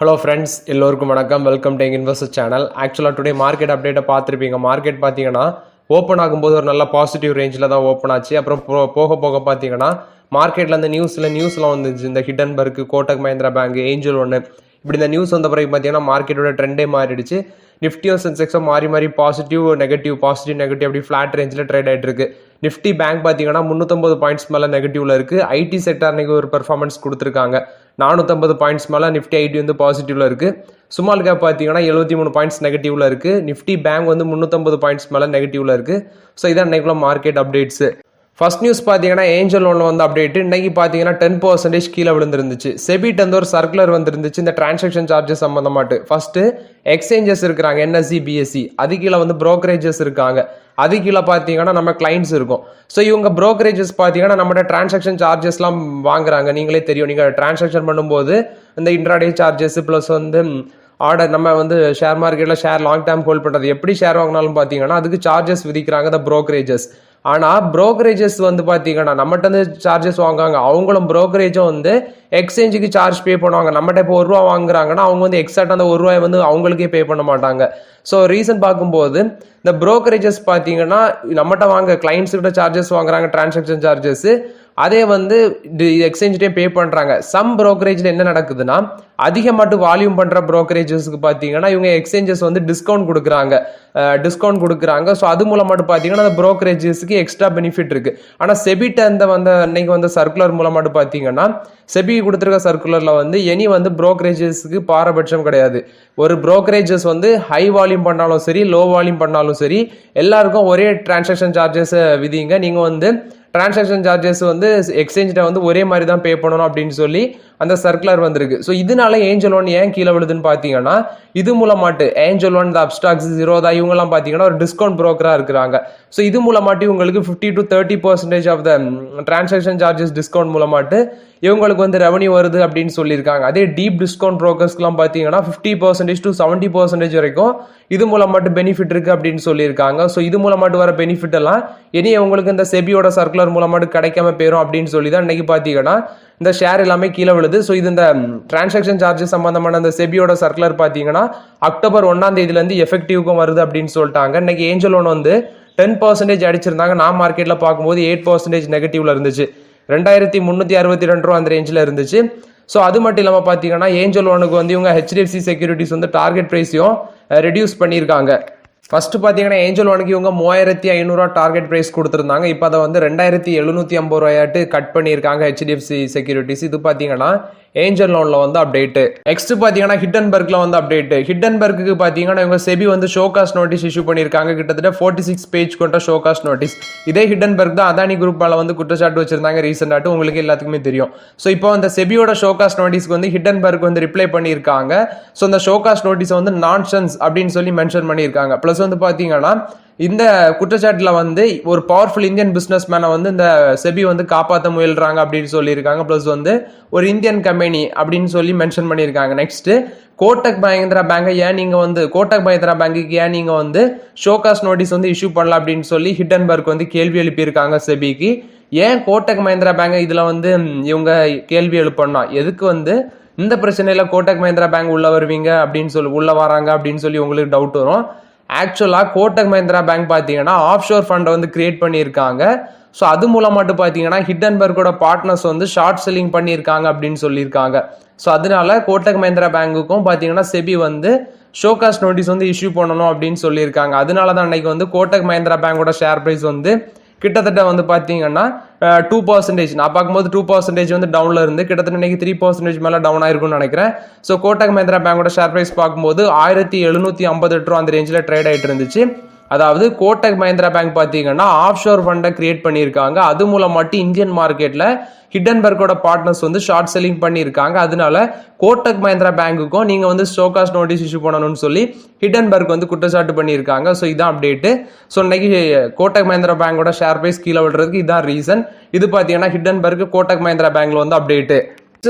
Hello friends, எல்லோருக்கும் வணக்கம். Welcome to investor channel. ஆக்சுவலாக டுடே மார்க்கெட் அப்டேட்டை பார்த்துருப்பீங்க. மார்க்கெட் பார்த்தீங்கன்னா ஓப்பன் ஆகும்போது ஒரு நல்ல பாசிட்டிவ் ரேஞ்சில் தான் ஓப்பன் ஆச்சு. அப்புறம் போக போக பார்த்தீங்கன்னா மார்க்கெட்டில் அந்த நியூஸ்லாம் வந்துச்சு. இந்த Hindenburg, Kotak Mahindra bank, angel ஒன்று, இப்படி இந்த நியூஸ் வந்த பிறகு பார்த்தீங்கன்னா மார்க்கெட்டோட ட்ரெண்டே மாறிடுச்சு. நிஃப்டியும் சென்செக்ஸும் மாறி பாசிட்டிவ் நெகட்டிவ் அப்படி ஃப்ளாட் ரேஞ்சில் ட்ரேட் ஆகிட்டு இருக்கு. நிஃப்டி பேங்க் பார்த்தீங்கன்னா 350 பாயிண்ட்ஸ் மேலே நெகட்டிவ்ல இருக்கு. ஐடி செக்டார் இன்னைக்கு ஒரு பெர்ஃபார்மன்ஸ் கொடுத்துருக்காங்க. 450 பாயிண்ட்ஸ் மேலே நிஃப்டி ஐடி வந்து பாசிட்டிவ்ல இருக்கு. ஸ்மால் கேப் பார்த்தீங்கன்னா 73 பாயிண்ட்ஸ் நெகட்டிவ்ல இருக்கு. நிஃப்டி பேங்க் வந்து 350 பாயிண்ட்ஸ் மேலே நெகட்டிவ்ல இருக்கு. ஸோ இதான் இன்னைக்குள்ள மார்க்கெட் அப்டேட்ஸ். ஃபர்ஸ்ட் நியூஸ் பார்த்தீங்கன்னா ஏஞ்சல் ஒன்று வந்து அப்டேட். இன்னைக்கு பார்த்தீங்கன்னா 10% கீழே விழுந்துருந்துச்சு. செபிட் வந்து ஒரு சர்க்குலர் வந்துருந்துச்சு இந்த டிரான்சாக்ஷன் சார்ஜஸ் சம்மந்தமாட்டு. ஃபர்ஸ்ட் எக்ஸ்சேஞ்சஸ் இருக்கிறாங்க, என்எஸ்சி, பிஎஸ்சி. அது கீழே வந்து ப்ரோக்கரேஜஸ் இருக்காங்க. அது கீழே பார்த்தீங்கன்னா நம்ம கிளைண்ட்ஸ் இருக்கும். ஸோ இவங்க ப்ரோக்கரேஜஸ் பார்த்தீங்கன்னா நம்மகிட்ட டிரான்சாக்ஷன் சார்ஜஸ்லாம் வாங்குறாங்க. நீங்களே தெரியும், நீங்கள் டிரான்சாக்ஷன் பண்ணும்போது இந்த இன்ட்ராடே சார்ஜஸ் ப்ளஸ் வந்து ஆர்டர் நம்ம வந்து ஷேர் மார்க்கெட்டில் ஷேர் லாங் டேர்ம் ஹோல்ட் பண்ணுறது எப்படி ஷேர் வாங்கினாலும் பார்த்தீங்கன்னா அதுக்கு சார்ஜஸ் விதிக்கிறாங்க, இந்த ப்ரோக்கரேஜஸ். ஆனால் ப்ரோக்கரேஜஸ் வந்து பார்த்தீங்கன்னா நம்மகிட்ட வந்து சார்ஜஸ் வாங்குவாங்க. அவங்களும் ப்ரோக்கரேஜும் வந்து எக்ஸ்சேஞ்சுக்கு சார்ஜ் பே பண்ணுவாங்க. நம்மகிட்ட இப்போ ₹1 வாங்குறாங்கன்னா அவங்க வந்து எக்ஸாக்ட் அந்த ₹1 வந்து அவங்களுக்கே பே பண்ண மாட்டாங்க. ஸோ ரீசன் பார்க்கும்போது இந்த ப்ரோக்கரேஜஸ் பார்த்தீங்கன்னா நம்மகிட்ட வாங்க கிளைண்ட்ஸ் கிட்ட சார்ஜஸ் வாங்குறாங்க, டிரான்சாக்ஷன் சார்ஜஸ். அதே வந்து எக்ஸ்சேஞ்சிட்டையும் பே பண்ணுறாங்க. சம் ப்ரோக்கரேஜில் என்ன நடக்குதுன்னா அதிகமாட்டு வால்யூம் பண்ணுற ப்ரோக்கரேஜஸ்க்கு பார்த்தீங்கன்னா இவங்க எக்ஸ்சேஞ்சஸ் வந்து டிஸ்கவுண்ட் கொடுக்குறாங்க. ஸோ அது மூலமாட்டு பார்த்தீங்கன்னா அந்த ப்ரோக்கரேஜஸ்க்கு எக்ஸ்ட்ரா பெனிஃபிட் இருக்கு. ஆனால் செபிட்ட அன்னைக்கு வந்து சர்க்குலர் மூலமாட்டு பார்த்தீங்கன்னா செபி கொடுத்துருக்க சர்க்குலரில் வந்து எனி வந்து ப்ரோக்கரேஜஸ்க்கு பாரபட்சம் கிடையாது. ஒரு ப்ரோக்கரேஜஸ் வந்து ஹை வால்யூம் பண்ணாலும் சரி, லோ வால்யூம் பண்ணாலும் சரி, எல்லாருக்கும் ஒரே டிரான்சாக்ஷன் சார்ஜஸ் விதிங்க. நீங்கள் வந்து டிரான்சாக்ஷன் சார்ஜஸ் வந்து எக்ஸ்சேஞ்சிட்ட வந்து ஒரே மாதிரி தான் பே பண்ணணும் அப்படின்னு சொல்லி அந்த சர்க்குலர் வந்திருக்கு. ஸோ இதனால ஏஞ்சல் ஒன் ஏன் கீழே விழுதுன்னு பார்த்தீங்கன்னா இது மூலமாட்டு ஏஞ்சல் ஒன், அப்ஸ்டாக்ஸ், ஜீரோதா இவங்கெல்லாம் பார்த்தீங்கன்னா ஒரு டிஸ்கவுண்ட் ப்ரோக்கராக இருக்கிறாங்க. ஸோ இது மூலமாட்டி உங்களுக்கு 50 to 30% of the transaction charges discount மூலமாட்டு இவங்களுக்கு வந்து ரெவன்யூ வருது அப்படின்னு சொல்லியிருக்காங்க. அதே டீப் டிஸ்கவுண்ட் ப்ரோக்கர்ஸ்க்குலாம் பார்த்தீங்கன்னா 50% to 70% வரைக்கும் இது மூலமாட்டு பெனிஃபிட் இருக்கு அப்படின்னு சொல்லியிருக்காங்க. ஸோ இது மூலமாட்டு வர பெனிஃபிட் எல்லாம் இனி உங்களுக்கு இந்த செபியோட சர்க்குலர் மூலமாட்டு கிடைக்காம போயிடும் அப்படின்னு சொல்லி தான் இன்னைக்கு பார்த்தீங்கன்னா இந்த ஷேர் எல்லாமே கீழே விழுது. ஸோ இது இந்த டிரான்சாக்ஷன் சார்ஜஸ் சம்பந்தமான அந்த செபியோட சர்க்குலர் பார்த்தீங்கன்னா அக்டோபர் 1 எஃபெக்டிவ்க்கும் வருது அப்படின்னு சொல்லிட்டாங்க. இன்னைக்கு ஏஞ்சல் ஒன் வந்து 10% அடிச்சிருந்தாங்க. நான் மார்க்கெட்டில் பார்க்கும்போது 8% நெகட்டிவ்ல இருந்துச்சு. 2362 அந்த ரேஞ்சில் இருந்துச்சு. ஸோ அது மட்டும் இல்லாமல் பார்த்தீங்கன்னா ஏஞ்சல் ஒனுக்கு வந்து இவங்க HDFC செக்யூரிட்டிஸ் வந்து டார்கெட் ப்ரைஸையும் ரெடியூஸ் பண்ணியிருக்காங்க. ஃபர்ஸ்ட் பார்த்தீங்கன்னா ஏஞ்சல் ஒனுக்கு இவங்க 3500 டார்கெட் ப்ரைஸ் கொடுத்துருந்தாங்க. இப்போ அதை வந்து 2750 கட் பண்ணியிருக்காங்க HDFC செக்யூரிட்டிஸ். இது பார்த்தீங்கன்னா ஏஞ்சல் லோன்ல வந்து அப்டேட். நெக்ஸ்ட் பார்த்தீங்கன்னா ஹிடன்பர்க்ல வந்து அப்டேட். ஹிடன்பர்க்கு பார்த்தீங்கன்னா இவங்க செபி வந்து ஷோகாஸ் நோட்டீஸ் இஷ்யூ பண்ணியிருக்காங்க. கிட்டத்தட்ட 46 பேஜ் கொண்ட ஷோகாஸ் நோட்டீஸ். இதே ஹிடன்பர்க் தான் அதானி குரூப் மேல வந்து குற்றச்சாட்டு வச்சிருந்தாங்க ரீசெண்டாட்டு, உங்களுக்கு எல்லாத்துக்குமே தெரியும். ஸோ இப்போ அந்த செபியோட ஷோகாஸ் நோட்டீஸ்க்கு வந்து ஹிடன்பர்க் வந்து ரிப்ளை பண்ணியிருக்காங்க. ஸோ அந்த ஷோகாஸ் நோட்டீஸ் வந்து நான்சென்ஸ் அப்படின்னு சொல்லி மென்ஷன் பண்ணியிருக்காங்க. பிளஸ் வந்து பார்த்தீங்கன்னா இந்த குற்றச்சாட்டுல வந்து ஒரு பவர்ஃபுல் இந்தியன் பிசினஸ் மேனை வந்து இந்த செபி வந்து காப்பாற்ற முயல்றாங்க அப்படின்னு சொல்லியிருக்காங்க. பிளஸ் வந்து ஒரு இந்தியன் கம்பெனி அப்படின்னு சொல்லி மென்ஷன் பண்ணியிருக்காங்க. நெக்ஸ்ட் கோட்டக் மஹிந்திரா பேங்கை ஏன் நீங்க வந்து கோட்டக் மஹிந்திரா பேங்குக்கு ஏன் நீங்க வந்து ஷோகாஸ் நோட்டீஸ் வந்து இஷ்யூ பண்ணலாம் அப்படின்னு சொல்லி ஹிடன்பர்க் வந்து கேள்வி எழுப்பியிருக்காங்க செபிக்கு. ஏன் கோட்டக் மஹிந்திரா பேங்கை இதுல வந்து இவங்க கேள்வி எழுப்பணும், எதுக்கு வந்து இந்த பிரச்சனையில கோட்டக் மஹிந்திரா பேங்க் உள்ள வருவீங்க அப்படின்னு சொல்லி உள்ள வராங்க அப்படின்னு சொல்லி உங்களுக்கு டவுட் வரும். ஆக்சுவலாக கோட்டக் மஹிந்திரா பேங்க் பார்த்தீங்கன்னா ஆஃப் ஷோர் ஃபண்டை வந்து கிரியேட் பண்ணியிருக்காங்க. ஸோ அது மூலமாட்டு பார்த்தீங்கன்னா ஹிடன்பர்க்கோட பார்ட்னர்ஸ் வந்து ஷார்ட் செல்லிங் பண்ணியிருக்காங்க அப்படின்னு சொல்லியிருக்காங்க. ஸோ அதனால கோட்டக் மஹிந்திரா பேங்குக்கும் பார்த்தீங்கன்னா செபி வந்து ஷோகாஸ் நோட்டீஸ் வந்து இஷ்யூ பண்ணணும் அப்படின்னு சொல்லியிருக்காங்க. அதனால தான் அன்னைக்கு வந்து கோட்டக் மஹிந்திரா பேங்கோட ஷேர் ப்ரைஸ் வந்து கிட்டத்தட்ட வந்து பார்த்தீங்கன்னா 2%, நான் பார்க்கும்போது 2% வந்து டவுன்ல இருந்து கிட்டத்தட்ட இன்னைக்கு 3% மேலே டவுன் ஆயிருக்கும்னு நினைக்கிறேன். ஸோ கோட்டக் மஹிந்திரா பேங்கோட ஷேர் ப்ரைஸ் பார்க்கும்போது 1758 அந்த ரேஞ்சில் ட்ரேட் ஆகிட்டு இருந்துச்சு. அதாவது கோட்டக் மஹிந்திரா பேங்க் பார்த்தீங்கன்னா ஆஃப் ஷோர் ஃபண்டை கிரியேட் பண்ணியிருக்காங்க. அது மூலம் மட்டும் இந்தியன் மார்க்கெட்டில் ஹிடன்பர்க்கோட பார்ட்னர்ஸ் வந்து ஷார்ட் செல்லிங் பண்ணியிருக்காங்க. அதனால கோட்டக் மஹிந்திரா பேங்குக்கும் நீங்கள் வந்து ஷோகாஸ் நோட்டீஸ் இஷ்யூ பண்ணணும்னு சொல்லி ஹிடன்பர்க் வந்து குற்றச்சாட்டு பண்ணியிருக்காங்க. ஸோ இதான் அப்டேட்டு. ஸோ இன்னைக்கு கோட்டக் மஹிந்திரா பேங்கோட ஷேர் பிரைஸ் கீழே விடுறதுக்கு இதான் ரீசன். இது பார்த்தீங்கன்னா ஹிடன்பர்க் கோட்டக் மஹிந்திரா பேங்க்ல வந்து அப்டேட்டு.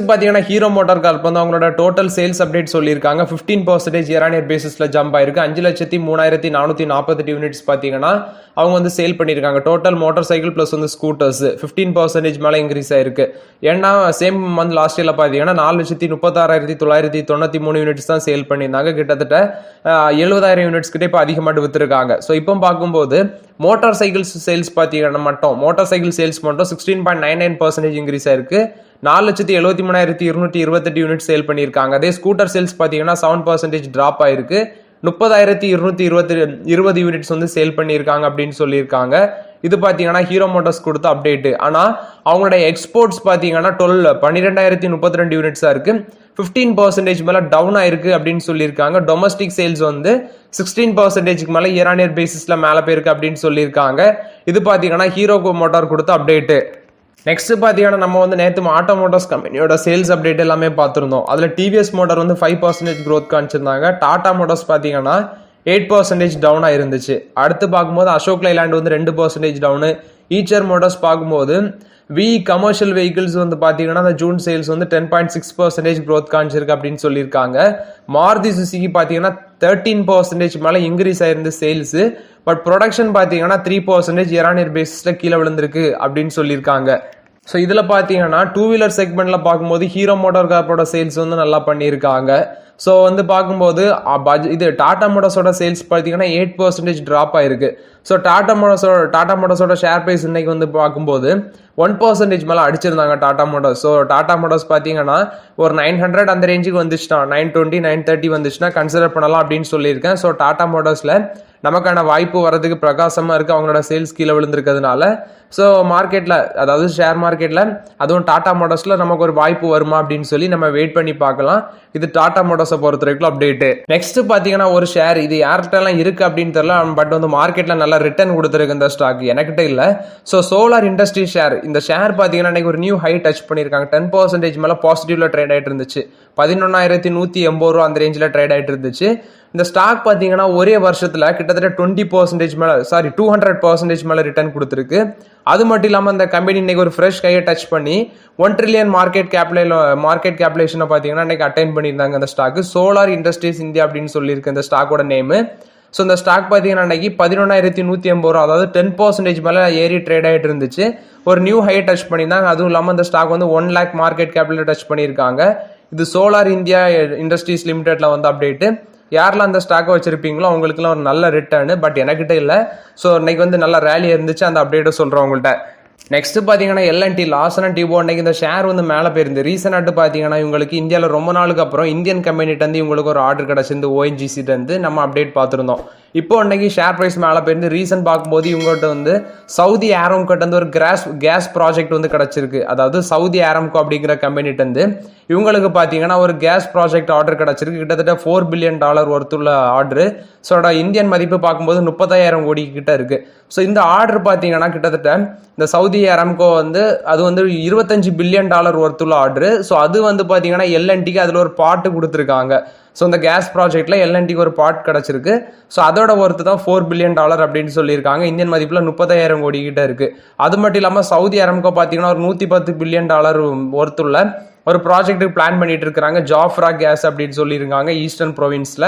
பார்த்தீங்கன்னா ஹீரோ மோட்டார் கார்ப் வந்து அவங்களோட டோட்டல் சேல்ஸ் அப்டேட் சொல்லியிருக்காங்க. 15% இயர் ஆன் இயர் பேசிஸ்ல ஜம்ப் ஆயிருக்கு. 5,03,448 யூனிட்ஸ் பார்த்தீங்கன்னா அவங்க வந்து சேல் பண்ணியிருக்காங்க. டோட்டல் மோட்டார் சைக்கிள் பிளஸ் வந்து ஸ்கூட்டர்ஸ் 15% மேலே இன்க்ரீஸ் ஆயிருக்கு. ஏன்னா சேம் மந்த் லாஸ்ட் இயர்ல பார்த்தீங்கன்னா 4,36,993 யூனிட்ஸ் தான் சேல் பண்ணியிருந்தாங்க. கிட்டத்தட்ட 70,000 யூனிட்ஸ் கிட்ட இப்போ அதிகமாக வித்துருக்காங்க. ஸோ இப்போ பார்க்கும்போது மோட்டார் சைக்கிள்ஸ் சேல்ஸ் பார்த்தீங்கன்னா மட்டும் மோட்டார் சைக்கிள் சேல்ஸ் மட்டும் 16.99% இன்க்ரீஸ் ஆயிருக்கு. 4,73,228 யூனிட் சேல் பண்ணியிருக்காங்க. அதே ஸ்கூட்டர் சேல்ஸ் பார்த்தீங்கன்னா 7% டிராப் ஆயிருக்கு. 30,220 யூனிட்ஸ் வந்து சேல் பண்ணியிருக்காங்க அப்படின்னு சொல்லியிருக்காங்க. இது பார்த்தீங்கன்னா ஹீரோ மோட்டார்ஸ் கொடுத்த அப்டேட். ஆனால் அவங்களோட எக்ஸ்போர்ட்ஸ் பார்த்தீங்கன்னா 12,32 யூனிட்ஸாக இருக்கு. 15% மேலே டவுன் ஆயிருக்கு அப்படின்னு சொல்லியிருக்காங்க. டொமஸ்டிக் சேல்ஸ் வந்து 16% மேலே இயர் ஆன் இயர் பேசிஸ்ல மேலே போயிருக்கு அப்படின்னு சொல்லியிருக்காங்க. இது பார்த்தீங்கன்னா ஹீரோ மோட்டார் கொடுத்த அப்டேட். நெக்ஸ்ட் பார்த்தீங்கன்னா நம்ம வந்து நேற்று ஆட்டோமோட்டர்ஸ் கம்பெனியோட சேல்ஸ் அப்டேட் எல்லாமே பார்த்துருந்தோம். அதில் டிவிஎஸ் மோட்டார் வந்து 5% க்ரோத் காமிச்சிருந்தாங்க. டாடா மோட்டார்ஸ் பார்த்தீங்கன்னா 8% டவுனாக இருந்துச்சு. அடுத்து பார்க்கும்போது அசோக் லைலாண்ட் வந்து 2% டவுனு. ஈச்சர் மோட்டார்ஸ் பார்க்கும்போது கமர்ஷியல் வெஹிக்கிள்ஸ் வந்து பார்த்தீங்கன்னா அந்த ஜூன் சேல்ஸ் வந்து 10.6% க்ரோத் காமிச்சிருக்கு அப்படின்னு சொல்லியிருக்காங்க. மாருதி சுசுகி பார்த்தீங்கன்னா 13% மேலே இன்க்ரீஸ் ஆயிருந்து சேல்ஸ். பட் ப்ரொடக்ஷன் பார்த்தீங்கன்னா 3% இயர் ஆன் இயர் பேசிஸில் கீழே விழுந்திருக்கு அப்படின்னு சொல்லியிருக்காங்க. ஸோ இதில் பார்த்தீங்கன்னா டூ வீலர் செக்மெண்ட்டில் பார்க்கும்போது ஹீரோ மோட்டார் கார்ப்போட சேல்ஸ் வந்து நல்லா பண்ணியிருக்காங்க. ஸோ வந்து பார்க்கும்போது இது டாடா மோட்டார்ஸோட சேல்ஸ் பார்த்தீங்கன்னா 8% ட்ராப் ஆயிருக்கு. ஸோ டாடா மோட்டார்ஸோட ஷேர் ப்ரைஸ் இன்னைக்கு வந்து பார்க்கும்போது 1% மேலே அடிச்சிருந்தாங்க டாடா மோட்டார்ஸ். ஸோ டாடா மோட்டார்ஸ் பார்த்தீங்கன்னா ஒரு 900 அந்த ரேஞ்சுக்கு வந்துச்சுன்னா 920 930 வந்துச்சுன்னா கன்சிடர் பண்ணலாம் அப்படின்னு சொல்லியிருக்கேன். ஸோ டாடா மோட்டார்ஸில் நமக்கான வாய்ப்பு வரதுக்கு பிரகாசமாக இருக்குது அவங்களோட சேல்ஸ் கீழே விழுந்திருக்கிறதுனால. ஸோ மார்க்கெட்டில் அதாவது ஷேர் மார்க்கெட்டில் அதுவும் டாடா மோட்டார்ஸில் நமக்கு ஒரு வாய்ப்பு வருமா அப்படின்னு சொல்லி நம்ம வெயிட் பண்ணி பார்க்கலாம். இது டாடா மோட்டார்ஸை பொறுத்த வரைக்கும் அப்டேட்டு. நெக்ஸ்ட் பார்த்தீங்கன்னா ஒரு ஷேர் இது யார்கிட்டலாம் இருக்குது அப்படின்னு தெரியல. பட் வந்து மார்க்கெட்டில் நல்லா ரிட்டர்ன் கொடுத்துருக்கு இந்த ஸ்டாக். எனக்கிட்ட இல்லை. ஸோ சோலார் இண்டஸ்ட்ரி ஷேர் இந்த ஷேர் பார்த்தீங்கன்னா இன்னைக்கு ஒரு நியூ ஹை டச் பண்ணியிருக்காங்க. 10% மேலே பாசிட்டிவ்ல ட்ரேட் ஆகிட்டு இருந்துச்சு. 11,180 ரூபா அந்த ரேஞ்சில் ட்ரேட் ஆகிட்டு இருந்துச்சு. இந்த ஸ்டாக் பார்த்தீங்கன்னா ஒரே வருஷத்தில் கிட்டத்தட்ட 20% மேலே 200% மேலே ரிட்டர்ன் கொடுத்துருக்கு. அது மட்டும் இல்லாமல் இந்த கம்பெனி இன்னைக்கு ஒரு ஃப்ரெஷ் கையை டச் பண்ணி 1 trillion மார்க்கெட் கேபிலேஷனை பார்த்தீங்கன்னா இன்னைக்கு அட்டைன் பண்ணியிருந்தாங்க அந்த ஸ்டாக்கு. சோலார் இண்டஸ்ட்ரீஸ் இந்தியா அப்படின்னு சொல்லியிருக்கு இந்த ஸ்டாக்கோட நேமு. ஸோ இந்த ஸ்டாக் பார்த்தீங்கன்னா இன்னைக்கு 11,180 ரூபா அதாவது 10% மேலே ஏறி ட்ரேட் ஆகிட்டு இருந்துச்சு. ஒரு நியூ ஹை டச் பண்ணியிருந்தாங்க. அதுவும் இல்லாமல் இந்த ஸ்டாக் வந்து 1 lakh மார்க்கெட் கேபிட்டல் டச் பண்ணியிருக்காங்க. இது சோலார் இந்தியா இண்டஸ்ட்ரீஸ் லிமிடெட்ல வந்து அப்டேட்டு. யாரெல்லாம் அந்த ஸ்டாக்கை வச்சிருப்பீங்களோ அவங்களுக்குலாம் ஒரு நல்ல ரிட்டர்னு. பட் எனக்கிட்ட இல்லை. ஸோ இன்னைக்கு வந்து நல்ல ரேலி இருந்துச்சு. அந்த அப்டேட்டை சொல்கிறேன் உங்கள்கிட்ட. நெக்ஸ்ட் பார்த்தீங்கன்னா எல்என்டி லாசன் டிபோ இன்னைக்கு இந்த ஷேர் வந்து மேலே போயிருந்து. ரீசனாட்டு பார்த்தீங்கன்னா இவங்களுக்கு இந்தியாவில் ரொம்ப நாளுக்கு அப்புறம் இந்தியன் கம்பெனிட்டேருந்து இவங்களுக்கு ஒரு ஆர்டர் கிடச்சிருந்து ஓஎன்ஜிசிட்டேருந்து நம்ம அப்டேட் பார்த்துருந்தோம். இப்போ இன்னைக்கு ஷேர் ப்ரைஸ் மேலே போயிருந்து. ரீசன் பார்க்கும்போது இவங்ககிட்ட வந்து சவுதி ஆரம்கோட்ட வந்து ஒரு கேஸ் ப்ராஜெக்ட் வந்து கிடச்சிருக்கு. அதாவது சவுதி ஆரம்கோ அப்படிங்கிற கம்பெனிட்டேருந்து இவங்களுக்கு பார்த்தீங்கன்னா ஒரு கேஸ் ப்ராஜெக்ட் ஆர்டர் கிடச்சிருக்கு. கிட்டத்தட்ட $4 billion ஒர்த்துள்ள ஆர்டரு. ஸோ இந்தியன் மதிப்பு பார்க்கும்போது 30,000 கோடி கிட்ட இருக்கு. ஸோ இந்த ஆர்டர் பார்த்தீங்கன்னா கிட்டத்தட்ட இந்த சவுதி ஆரம்கோ வந்து அது வந்து $25 billion ஒர்த்துள்ள ஆர்டரு. ஸோ அது வந்து பார்த்தீங்கன்னா எல்என்டிக்கு அதில் ஒரு பார்ட்டு கொடுத்துருக்காங்க. ஸோ இந்த கேஸ் ப்ராஜெக்ட்ல எல்என்டிக்கு ஒரு பார்ட் கிடச்சிருக்கு. ஸோ அதோட ஒர்த்து தான் $4 billion அப்படின்னு சொல்லியிருக்காங்க. இந்தியன் மதிப்பில் 30,000 கோடி கிட்ட இருக்கு. அது மட்டும் இல்லாமல் சவுதி ஆரம்கோ பார்த்தீங்கன்னா ஒரு $110 billion ஒர்த்துள்ள ஒரு ப்ராஜெக்ட்டுக்கு பிளான் பண்ணிட்டு இருக்காங்க. ஜாஃப்ரா கேஸ் அப்படின்னு சொல்லியிருக்காங்க ஈஸ்டர்ன் ப்ரொவின்ஸ்ல.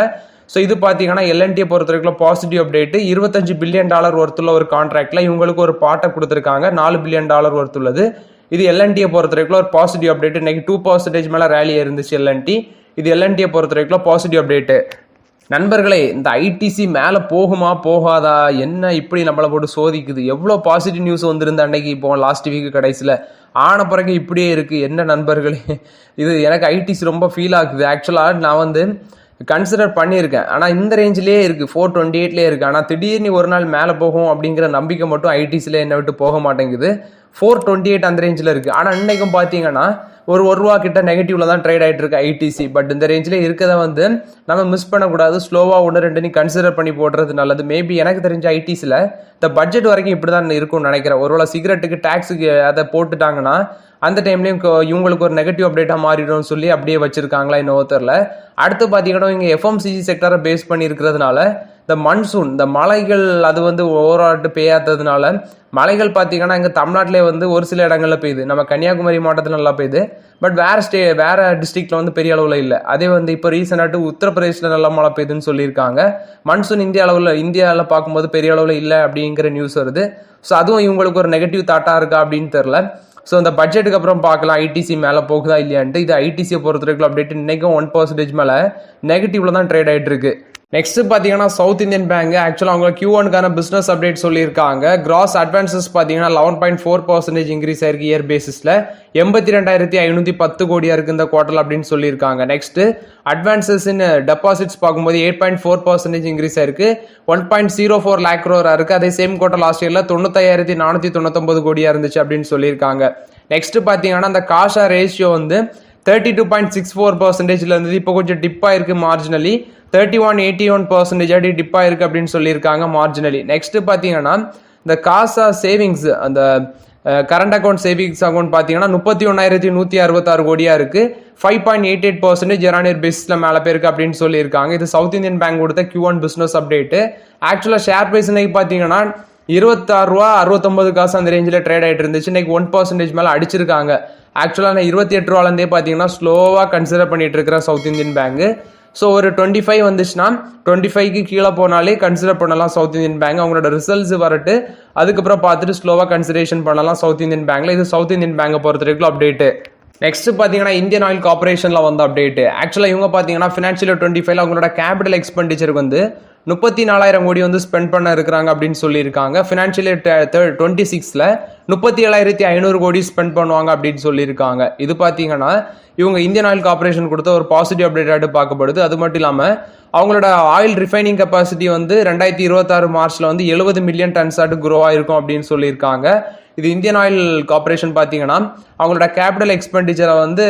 ஸோ இது பார்த்தீங்கன்னா எல்என்டியை பொறுத்த வரைக்கும் பாசிட்டிவ் அப்டேட். $25 billion ஒர்த்துள்ள ஒரு கான்ட்ராக்ட்ல இவங்களுக்கு ஒரு பார்ட்டை கொடுத்துருக்காங்க. $4 billion ஒர்த்துள்ளது. இது எல்என்டியை பொறுத்த வரைக்கும் ஒரு பாசிட்டிவ் அப்டேட். இன்னைக்கு 2% மேலே ரேலி இருந்துச்சு எல்என்டி. இது எல்என்டியை பொறுத்த வரைக்கும் பாசிட்டிவ் அப்டேட்டு. நண்பர்களே, இந்த ஐடிசி மேலே போகுமா போகாதா என்ன இப்படி நம்மளை போட்டு சோதிக்குது. எவ்வளோ பாசிட்டிவ் நியூஸ் வந்திருந்த அன்னைக்கு இப்போ லாஸ்ட் வீக்கு கடைசியில் ஆன பிறகு இப்படியே இருக்குது. என்ன நண்பர்களே, இது எனக்கு ஐடிசி ரொம்ப ஃபீல் ஆகுது. ஆக்சுவலாக நான் வந்து கன்சிடர் பண்ணியிருக்கேன். ஆனால் இந்த ரேஞ்சிலே இருக்குது, 428லேயே இருக்குது. ஆனால் திடீர்னு ஒரு நாள் மேலே போகும் அப்படிங்கிற நம்பிக்கை மட்டும் ஐடிசியில் என்னை விட்டு போக மாட்டேங்குது. 428 அந்த ரேஞ்சில் இருக்குது. ஆனால் இன்றைக்கும் பார்த்தீங்கன்னா ஒரு ரூபா கிட்ட நெகட்டிவ்ல தான் ட்ரேட் ஆகிட்டு இருக்கு ஐடிசி. பட் இந்த ரேஞ்சில் இருக்கிறத வந்து நம்ம மிஸ் பண்ணக்கூடாது. ஸ்லோவாக 1-2 கன்சிடர் பண்ணி போடுறது நல்லது. மேபி எனக்கு தெரிஞ்ச ஐடிசியில் இந்த பட்ஜெட் வரைக்கும் இப்படி தான் இருக்கும்னு நினைக்கிறேன். ஒருவேளை சிகரெட்டுக்கு டேக்ஸுக்கு அதை போட்டுட்டாங்கன்னா அந்த டைம்லேயும் இவங்களுக்கு ஒரு நெகட்டிவ் அப்டேட்டாக மாறிடும்னு சொல்லி அப்படியே வச்சிருக்காங்களா இன்னும் தெரியல. அடுத்து பார்த்தீங்கன்னா இங்கே எஃப்எம்சிஜி செக்டரை பேஸ் பண்ணி இருக்கிறதுனால இந்த மன்சூன் இந்த மலைகள் அது வந்து ஓவராட்டு பெய்யாததுனால மலைகள் பார்த்தீங்கன்னா இங்கே தமிழ்நாட்டிலே வந்து ஒரு சில இடங்களில் பெய்யுது. நம்ம கன்னியாகுமரி மாவட்டத்தில் நல்லா பெய்யுது. பட் வேற டிஸ்ட்ரிக்ட்ல வந்து பெரிய அளவில் இல்லை. அதே வந்து இப்போ ரீசெண்டாட்டு உத்தரப்பிரதேசில் நல்லா மழை பெய்யுதுன்னு சொல்லியிருக்காங்க. மன்சூன் இந்தியாவில் பார்க்கும்போது பெரிய அளவில் இல்லை அப்படிங்கிற நியூஸ் வருது. ஸோ அதுவும் இவங்களுக்கு ஒரு நெகட்டிவ் தாட்டாக இருக்கா அப்படின்னு தெரில. ஸோ இந்த பட்ஜெட்டுக்கு அப்புறம் பார்க்கலாம் ஐடிசி மேலே போகுதா இல்லையான்ட்டு. இது ஐடிசியை பொறுத்த வரைக்கும் அப்டேட் இன்றைக்கும் 1% மேலே நெகட்டிவ்ல தான் ட்ரேட் ஆகிட்டு இருக்கு. நெக்ஸ்ட் பார்த்தீங்கன்னா சவுத் இந்தியன் பேங்க் ஆக்சுவலாக அவங்க Q1க்கான பிஸ்னஸ் அப்டேட் சொல்லியிருக்காங்க. கிராஸ் அட்வான்சஸ் பார்த்தீங்கன்னா 11.4% இன்க்ரீஸ் ஆயிருக்கு இயர் பேசிஸில். 82,510 கோடியாக இருக்குது இந்த குவார்டர் அப்படின்னு சொல்லியிருக்காங்க. நெக்ஸ்ட் அட்வான்சஸ் இன் டெபாசிட்ஸ் பார்க்கும்போது 8.4% இன்க்ரீஸ் ஆயிருக்கு. 1.04 lakh crore இருக்குது. அதே சேம் குவார்டர் லாஸ்ட் இயரில் 95,499 கோடியாக இருந்துச்சு அப்படின்னு சொல்லியிருக்காங்க. நெக்ஸ்ட் பார்த்தீங்கன்னா அந்த காஷா ரேஷியோ வந்து 32.64% இருந்தது. இப்போ கொஞ்சம் டிப் ஆயிருக்கு மார்ஜினலி. 31.81% டிப் ஆயிருக்கு அப்படின்னு சொல்லியிருக்காங்க மார்ஜினலி. நெக்ஸ்ட் பார்த்தீங்கன்னா இந்த காசா சேவிங்ஸ் அந்த கரண்ட் அக்கௌண்ட் சேவிங்ஸ் அக்கௌண்ட் பார்த்தீங்கன்னா 31,166 கோடியாக இருக்கு. 5.88% இயர் பேசிஸில் மேலே போயிருக்கு அப்படின்னு சொல்லியிருக்காங்க. இது சவுத் இந்தியன் பேங்க் கொடுத்த Q1 பிஸ்னஸ் அப்டேட்டு. ஆக்சுவலாக ஷேர் பிரைஸ் இன்னைக்கு பார்த்தீங்கன்னா 26.69 காசு அந்த ரேஞ்சில் ட்ரேட் ஆகிட்டு இருந்துச்சு. இன்னைக்கு 1% மேலே அடிச்சிருக்காங்க. ஆக்சுவலாக நான் 28 ரூபாலேருந்தே பார்த்தீங்கன்னா ஸ்லோவாக கன்சிடர் பண்ணிட்டு இருக்கிறேன் சவுத் இந்தியன் பேங்க். ஸோ ஒரு 25 வந்துச்சுன்னா 25க்கு கீழே போனாலே கன்சிடர் பண்ணலாம் சவுத் இந்தியன் பேங்க். அவங்களோட ரிசல்ட்ஸ் வரட்டு அதுக்கப்புறம் பார்த்துட்டு ஸ்லோவாக கன்சிடரேஷன் பண்ணலாம் சவுத் இந்தியன் பேங்க்ல. இது சவுத் இந்தியன் பேங்கை பொறுத்த வரைக்கும் அப்டேட்டு. நெக்ஸ்ட் பார்த்தீங்கன்னா இந்தியன் ஆயில் கார்பரேஷனில் வந்து அப்டேட். ஆக்சுவலாக இவங்க பார்த்தீங்கன்னா ஃபினான்ஷியல் 25 அவங்களோட கேபிட்டல் எக்ஸ்பெண்டிச்சருக்கு வந்து 34,000 கோடி வந்து ஸ்பெண்ட் பண்ண இருக்கிறாங்க அப்படின்னு சொல்லியிருக்காங்க. ஃபினான்ஷியல் 26ல் 37,500 கோடி ஸ்பெண்ட் பண்ணுவாங்க அப்படின்னு சொல்லியிருக்காங்க. இது பார்த்தீங்கன்னா இவங்க இந்தியன் ஆயில் கார்பரேஷன் கொடுத்த ஒரு பாசிட்டிவ் அப்டேட்டாக பார்க்கப்படுது. அது மட்டும் இல்லாமல் அவங்களோட ஆயில் ரிஃபைனிங் கெப்பாசிட்டி வந்து 2026 மார்ச்ல வந்து 70 மில்லியன் டன்ஸ் ஆட்டு குரோ ஆயிருக்கும் அப்படின்னு சொல்லியிருக்காங்க. இது இந்தியன் ஆயில் கார்பரேஷன் பார்த்தீங்கன்னா அவங்களோட கேபிட்டல் எக்ஸ்பெண்டிச்சரை வந்து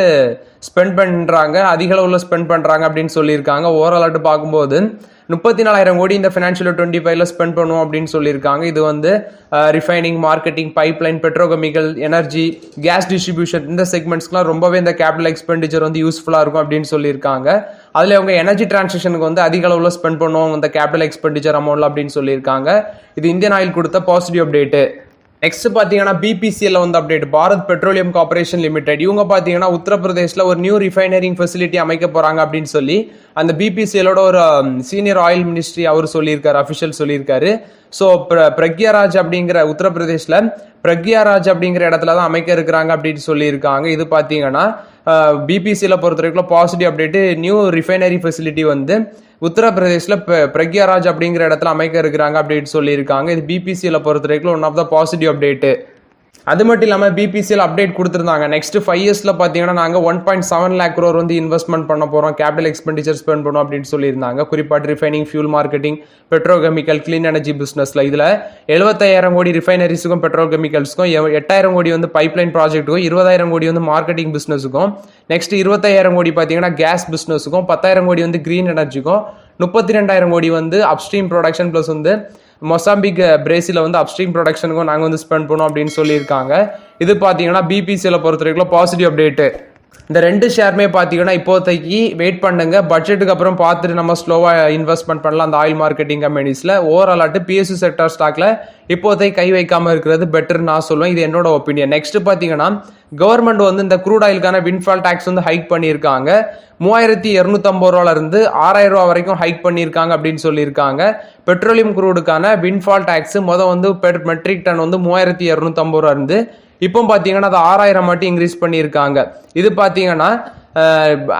ஸ்பெண்ட் பண்ணுறாங்க, அதிக அளவில் ஸ்பெண்ட் பண்ணுறாங்க அப்படின்னு சொல்லியிருக்காங்க. ஓவராலாட்டு பார்க்கும்போது 34,000 கோடி இந்த ஃபினான்ஷியல் 25ல ஸ்பெண்ட் பண்ணுவோம் அப்படின்னு சொல்லியிருக்காங்க. இது வந்து refining, marketing, pipeline, petrochemical, energy, gas distribution இந்த செக்மெண்ட்ஸ்க்குலாம் ரொம்பவே இந்த கேபிட்டல் எக்ஸ்பெண்டிச்சர் வந்து யூஸ்ஃபுல்லாக இருக்கும் அப்படின்னு சொல்லியிருக்காங்க. அதில் அவங்க எனர்ஜி டிரான்சாக்ஷனுக்கு வந்து அதிக அளவில் ஸ்பெண்ட் பண்ணுவோம் இந்த கேபிட்டல் எக்ஸ்பெண்டிச்சர் அமௌண்ட்ல அப்படின்னு சொல்லியிருக்காங்க. இது இந்தியன் ஆயில் கொடுத்த பாசிட்டிவ் அப்டேட்டு. நெக்ஸ்ட் பார்த்தீங்கன்னா பிபிசிஎல் வந்து update. Bharat petroleum corporation limited இவங்க பார்த்தீங்கன்னா உத்தரப்பிரதேசில் ஒரு நியூ ரிஃபைனரிங் ஃபெசிலிட்டி அமைக்க போறாங்க அப்படின்னு சொல்லி அந்த பிபிசிஎலோட ஒரு சீனியர் ஆயில் மினிஸ்ட்ரி அவர் சொல்லியிருக்காரு, அஃபிஷியல் சொல்லியிருக்காரு. ஸோ பிரக்யாராஜ் அப்படிங்கிற உத்தரப்பிரதேசில் பிரக்யாராஜ் அப்படிங்கிற இடத்துல தான் அமைக்க இருக்கிறாங்க அப்படின்னு சொல்லியிருக்காங்க. இது பார்த்தீங்கன்னா பிபிசியில் பொறுத்த வரைக்கும் positive update. New refinery facility வந்து உத்தரப்பிரதேசில் பிரக்யாராஜ் அப்படிங்கிற இடத்துல அமைக்க இருக்கிறாங்க அப்படின்னு சொல்லியிருக்காங்க. இது பிபிசியில் பொறுத்த வரைக்கும் one of the positive update. அது மட்டும் இல்லாமல் பிபிசிஎல் அப்டேட் கொடுத்துருந்தாங்க. நெக்ஸ்ட் 5 இயர்ஸில் பார்த்தீங்கன்னா நாங்கள் 1.7 lakh crore வந்து இன்வெஸ்ட்மெண்ட் பண்ண போகிறோம், கேபிட்டல் எக்ஸ்பெண்டிச்சர் ஸ்பெண்ட் பண்ணோம் அப்படின்னு சொல்லியிருந்தாங்க. குறிப்பாக refining, fuel marketing, petrochemical, clean energy பிஸ்னஸில் இதில் 75,000 கோடி ரிஃபைனரிஸுக்கும் பெட்ரோகெமிக்கல்ஸுக்கும், 8,000 கோடி வந்து பைப்லைன் ப்ராஜெக்ட்டுக்கும், 20,000 கோடி வந்து மார்க்கெட்டிங் பிஸ்னஸுக்கும், நெக்ஸ்ட் 25,000 கோடி பார்த்தீங்கன்னா கேஸ் பிஸ்னஸுக்கும், 10,000 கோடி வந்து கிரீன் எனர்ஜிக்கும், 32,000 கோடி வந்து அப்ஸ்ட்ரீம் ப்ரொடக்ஷன் ப்ளஸ் வந்து மொசாம்பிக் பிரேசில வந்து அப்ஸ்ட்ரீம் ப்ரொடக்ஷனுக்கும் நாங்கள் வந்து ஸ்பெண்ட் பண்ணோம் அப்படின்னு சொல்லியிருக்காங்க. இது பார்த்தீங்கன்னா பிபிசியில் பொறுத்த வரைக்கும் பாசிட்டிவ் அப்டேட்டு. இந்த ரெண்டு ஷேருமே பார்த்தீங்கன்னா இப்போதைக்கு வெயிட் பண்ணுங்க, பட்ஜெட்டுக்கு அப்புறம் பார்த்துட்டு நம்ம ஸ்லோவாக இன்வெஸ்ட்மெண்ட் பண்ணலாம் அந்த ஆயில் மார்க்கெட்டிங் கம்பெனிஸில். ஓவராலாட்டு பிஎஸ்யூ செக்டர் ஸ்டாக்ல இப்போதைக்கு கை வைக்காமல் இருக்கிறது பெட்டர் நான் சொல்லுவேன். இது என்னோட ஒப்பீனியன். நெக்ஸ்ட் பார்த்தீங்கன்னா கவர்மெண்ட் வந்து இந்த க்ரூட் ஆயிலுக்கான வின்ஃபால் டேக்ஸ் வந்து ஹைக் பண்ணியிருக்காங்க. 3,250 ரூபால இருந்து 6,000 ரூபா வரைக்கும் ஹைக் பண்ணியிருக்காங்க அப்படின்னு சொல்லியிருக்காங்க. பெட்ரோலியம் க்ரூடுக்கான வின்ஃபால் டேக்ஸ் வந்து மெட்ரிக் டன் வந்து 3,250 ரூபா இருந்து இப்போ பார்த்தீங்கன்னா அது 6,000 மட்டும் இன்க்ரீஸ் பண்ணியிருக்காங்க. இது பார்த்தீங்கன்னா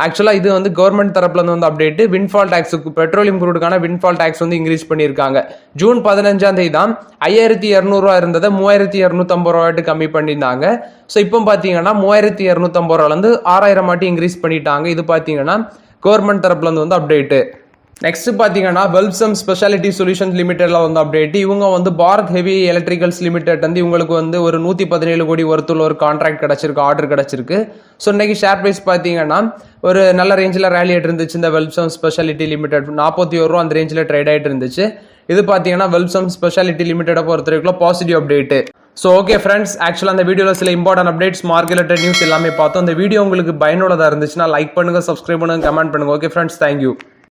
ஆக்சுவலாக இது வந்து கவர்மெண்ட் தரப்புல வந்து அப்டேட். வின்ஃபால் டேக்ஸுக்கு பெட்ரோலியம் க்ரூடுக்கான வின்ஃபால் டேக்ஸ் வந்து இன்க்ரீஸ் பண்ணியிருக்காங்க. ஜூன் 15 தான் 5,200 ரூபா இருந்ததை 3,250 ரூபாய்ட்டு கம்மி பண்ணியிருந்தாங்க. ஸோ இப்போ பார்த்தீங்கன்னா 3,250 ரூபாலேருந்து 6,000 மட்டும் இன்க்ரீஸ் பண்ணிட்டாங்க. இது பார்த்தீங்கன்னா கவர்மெண்ட் தரப்புல வந்து அப்டேட்டு. நெக்ஸ்ட் பார்த்தீங்கன்னா வெல்சம் ஸ்பெஷாலிட்டி சொல்யூஷன்ஸ் லிமிடெட்ல வந்து அப்டேட். இவங்க வந்து பாரத் ஹெவி எலக்ட்ரிகல்ஸ் லிமிடெட் வந்து இவங்களுக்கு வந்து ஒரு 117 கோடி ஒருத்துள்ள ஒரு கான்ட்ராக்ட் கிடைச்சிருக்கு, ஆர்டர் கிடைச்சிருக்கு. ஸோ இன்னைக்கு ஷேர் பிரைஸ் பார்த்தீங்கன்னா ஒரு நல்ல ரேஞ்சில் ரேலி ஆகிட்டு இருந்துச்சு. இந்த வெல்சம் ஸ்பெஷாலிட்டி லிமிடெட் 41 ரூபா அந்த ரேஞ்சில் ட்ரேட் ஆகிட்டு இருந்துச்சு. இது பார்த்தீங்கன்னா வெல்சம் ஸ்பெஷாலிட்டி லிமிடெட்டை பொறுத்த வரைக்கும் positive update. So okay friends, ஆக்சுவலாக அந்த வீடியோவில் சில important updates, market related news எல்லாமே பார்த்தோம். இந்த வீடியோ உங்களுக்கு பயனுள்ளதாக இருந்துச்சுன்னா லைக் பண்ணுங்க, சப்ஸ்கிரைப் பண்ணுங்க, கமெண்ட் பண்ணுங்க. Okay friends, thank you.